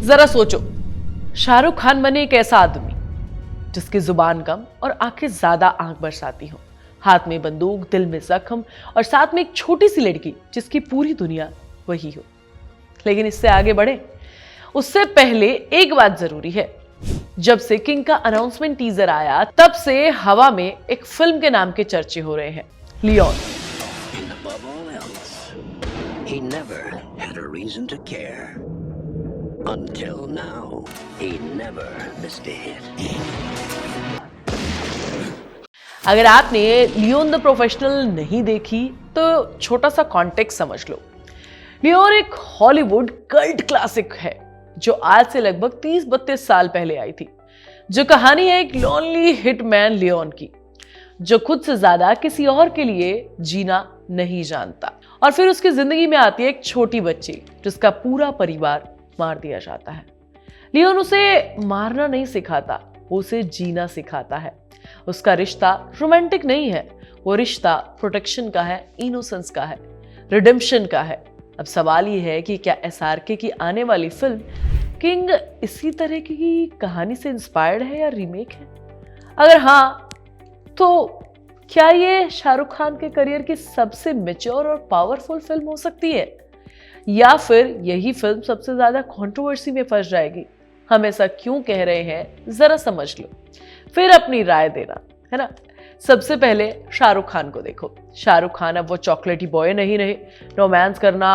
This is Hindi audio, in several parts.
जरा सोचो, शाहरुख खान बने एक ऐसा आदमी जिसकी जुबान कम और आंखें ज्यादा आंख बरसाती हो, हाथ में बंदूक, दिल में जख्म और साथ में एक छोटी सी लड़की जिसकी पूरी दुनिया वही हो। लेकिन इससे आगे बढ़े उससे पहले एक बात जरूरी है। जब से किंग का अनाउंसमेंट टीजर आया तब से हवा में एक फिल्म के नाम के चर्चे हो रहे हैं, Leone. He never had a reason to care. Until now, he never missed a hit. अगर आपने लियोन द प्रोफेशनल नहीं देखी तो छोटा सा कॉन्टेक्स्ट समझ लो। लियोन एक हॉलीवुड कल्ट क्लासिक है जो आज से लगभग 30-32 साल पहले आई थी, जो कहानी है एक लॉनली हिटमैन लियोन की, जो खुद से ज्यादा किसी और के लिए जीना नहीं जानता। और फिर उसकी जिंदगी में आती है एक छोटी बच्ची जिसका पूरा परिवार मार दिया जाता है। लियोन उसे मारना नहीं सिखाता, वो उसे जीना सिखाता है। उसका रिश्ता रोमांटिक नहीं है, वो रिश्ता प्रोटेक्शन का है, इनोसेंस का है, रिडेम्पशन का है। अब सवाल ये है कि क्या एसआरके की आने वाली फिल्म किंग इसी तरह की कहानी से इंस्पायर्ड है या रीमेक है? अगर हाँ, तो क्या ये शाहरुख खान के करियर की सबसे मैच्योर और पावरफुल फिल्म हो सकती है, या फिर यही फिल्म सबसे ज्यादा कंट्रोवर्सी में फंस जाएगी? हम ऐसा क्यों कह रहे हैं जरा समझ लो, फिर अपनी राय देना, है ना। सबसे पहले शाहरुख खान को देखो। शाहरुख खान अब वो चॉकलेटी बॉय नहीं रहे। रोमांस करना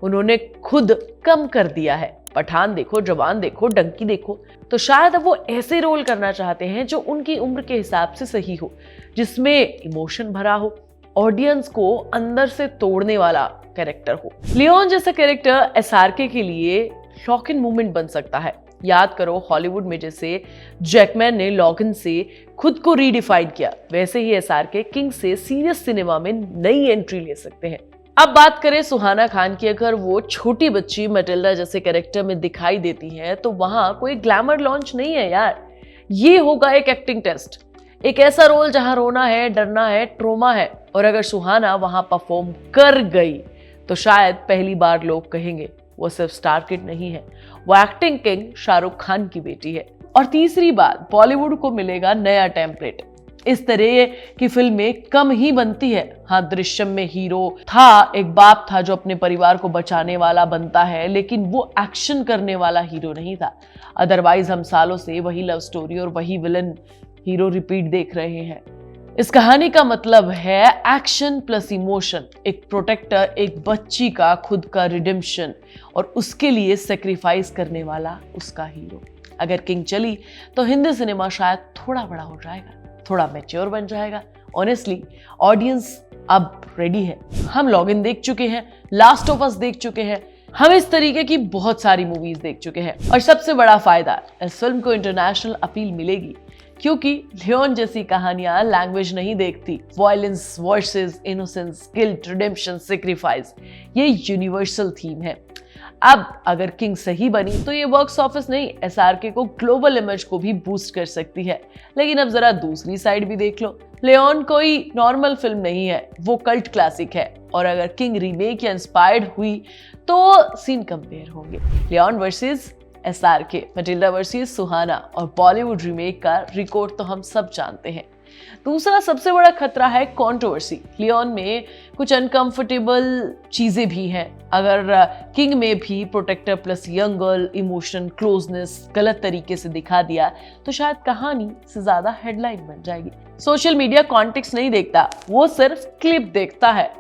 उन्होंने खुद कम कर दिया है। पठान देखो, जवान देखो, डंकी देखो, तो शायद अब वो ऐसे रोल करना चाहते हैं जो उनकी उम्र के हिसाब से सही हो, जिसमें इमोशन भरा हो, ऑडियंस को अंदर से तोड़ने वाला कैरेक्टर हो। लियोन जैसा कैरेक्टर एसआरके के लिए लॉक इन मूवमेंट बन सकता है। याद करो, हॉलीवुड में जैसे जैकमैन ने लॉगिन से खुद को रीडिफाइन किया, वैसे ही एसआरके किंग से सीरियस सिनेमा में नई एंट्री ले सकते हैं। अब बात करें सुहाना खान की, अगर वो छोटी बच्ची मैटिल्डा जैसे कैरेक्टर में दिखाई देती है तो वहां कोई ग्लैमर लॉन्च नहीं है यार। ये होगा एक एक्टिंग टेस्ट, एक ऐसा रोल जहां रोना है, डरना है, ट्रोमा है। और अगर सुहाना वहां परफॉर्म कर गई तो शायद पहली बार लोग कहेंगे वो सिर्फ स्टार किड नहीं है, वो एक्टिंग किंग शाहरुख खान की बेटी है। और तीसरी बात, बॉलीवुड को मिलेगा नया टेम्पलेट। इस तरह की फिल्में कम ही बनती है। हाँ, दृश्यम में हीरो था, एक बाप था जो अपने परिवार को बचाने वाला बनता है, लेकिन वो एक्शन करने वाला हीरो नहीं था। अदरवाइज हम सालों से वही लव स्टोरी और वही विलन हीरो रिपीट देख रहे हैं। इस कहानी का मतलब है एक्शन प्लस इमोशन, एक प्रोटेक्टर, एक बच्ची का खुद का रिडेम्पशन और उसके लिए सेक्रीफाइस करने वाला उसका हीरो। अगर किंग चली तो हिंदी सिनेमा शायद थोड़ा बड़ा हो जाएगा, थोड़ा मैच्योर बन जाएगा। ऑनेस्टली ऑडियंस अब रेडी है। हम लॉगिन देख चुके हैं, लास्ट ऑफ अस देख चुके हैं, हम इस तरीके की बहुत सारी मूवीज देख चुके हैं। और सबसे बड़ा फायदा, इस फिल्म को इंटरनेशनल अपील मिलेगी क्योंकि लियोन जैसी कहानियां लैंग्वेज नहीं देखती। Violence versus innocence, guilt, redemption, sacrifice, ये यूनिवर्सल थीम है। अब अगर किंग सही बनी तो ये बॉक्स ऑफिस नहीं, एसआरके को ग्लोबल इमेज को भी बूस्ट कर सकती है। लेकिन अब जरा दूसरी साइड भी देख लो, लियोन कोई नॉर्मल फिल्म नहीं है, वो कल्ट क्लासिक है। और अगर किंग रीमेक या इंस्पायर्ड हुई तो सीन कंपेयर होंगे। Leon versus SRK, Matilda versus Suhana और बॉलीवुड रीमेक का रिकॉर्ड तो हम सब जानते हैं। दूसरा सबसे बड़ा खतरा है कंट्रोवर्सी। लियोन में कुछ अनकंफर्टेबल चीजें भी हैं। अगर किंग में भी protector plus young girl, emotion, closeness गलत तरीके से दिखा दिया तो शायद कहानी से ज्यादा हेडलाइन बन जाएगी। सोशल मीडिया कॉन्टेक्स्ट नहीं देखता, वो सिर्फ क्लिप देखता है।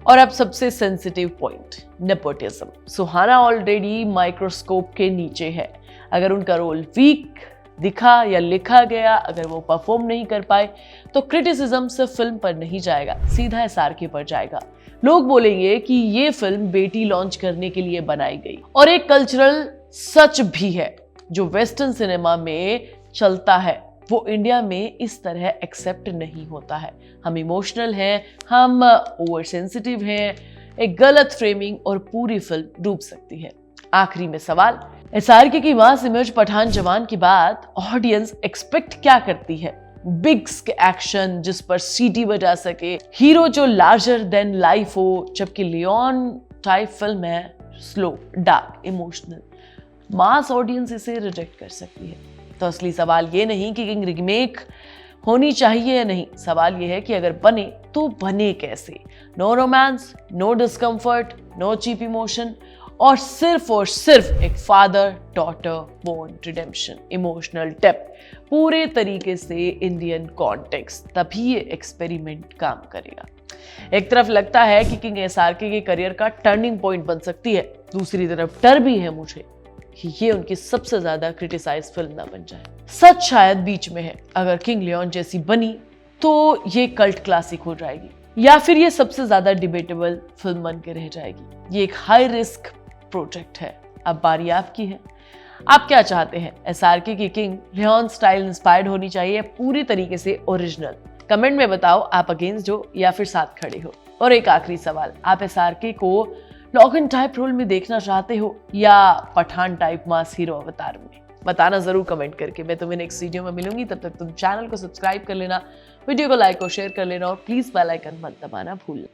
और अब सबसे सेंसिटिव पॉइंट, नेपोटिज्म। सुहाना ऑलरेडी माइक्रोस्कोप के नीचे है। अगर उनका रोल वीक दिखा या लिखा गया, अगर वो परफॉर्म नहीं कर पाए तो क्रिटिसिज्म सिर्फ फिल्म पर नहीं जाएगा, सीधा एसआरके पर जाएगा। लोग बोलेंगे कि ये फिल्म बेटी लॉन्च करने के लिए बनाई गई। और एक कल्चरल सच भी है जो वेस्टर्न सिनेमा में चलता है, वो इंडिया में इस तरह एक्सेप्ट नहीं होता है। हम इमोशनल हैं, हम ओवर सेंसिटिव हैं, एक गलत फ्रेमिंग और पूरी फिल्म डूब सकती है। आखिरी में सवाल, एसआरके की मास इमेज पठान जवान के बाद ऑडियंस एक्सपेक्ट क्या करती है? बिग एक्शन जिस पर सीटी बजा सके, हीरो जो लार्जर देन लाइफ हो, जबकि लियोन टाइप फिल्म है slow, dark, emotional, mass audience इसे रिजेक्ट कर सकती है। तो असली सवाल ये नहीं कि किंग रीमेक होनी चाहिए या नहीं, सवाल ये है कि अगर बने तो बने कैसे। No romance, no discomfort, no cheap emotion, और सिर्फ एक father daughter bond redemption, emotional depth, पूरे तरीके से इंडियन कॉन्टेक्स्ट, तभी ये एक्सपेरिमेंट काम करेगा। एक तरफ लगता है कि किंग एसआरके के करियर का टर्निंग पॉइंट बन सकती है, दूसरी तरफ डर भी है मुझे कि ये उनकी सबसे ज्यादा क्रिटिसाइज फिल्म ना बन जाए। सच शायद बीच में है, अगर किंग लियोन जैसी बनी तो ये कल्ट क्लासिक हो जाएगी, या फिर ये सबसे ज्यादा डिबेटेबल फिल्म बन के रह जाएगी। ये एक हाई रिस्क प्रोजेक्ट है, अब बारी आपकी है। आप क्या चाहते हैं? एसआरके की किंग लियोन स्टाइल इंस्पायर्ड होनी चाहिए, पूरी तरीके से ओरिजिनल? कमेंट में बताओ आप अगेंस्ट हो या फिर साथ खड़े हो। और एक आखिरी सवाल, आप एसआरके को लॉगन टाइप रोल में देखना चाहते हो या पठान टाइप मास हीरो अवतार में? बताना जरूर कमेंट करके। मैं तुम्हें नेक्स्ट वीडियो में मिलूंगी, तब तक तुम चैनल को सब्सक्राइब कर लेना, वीडियो को लाइक और शेयर कर लेना, और प्लीज बेल आइकन मत दबाना भूलना।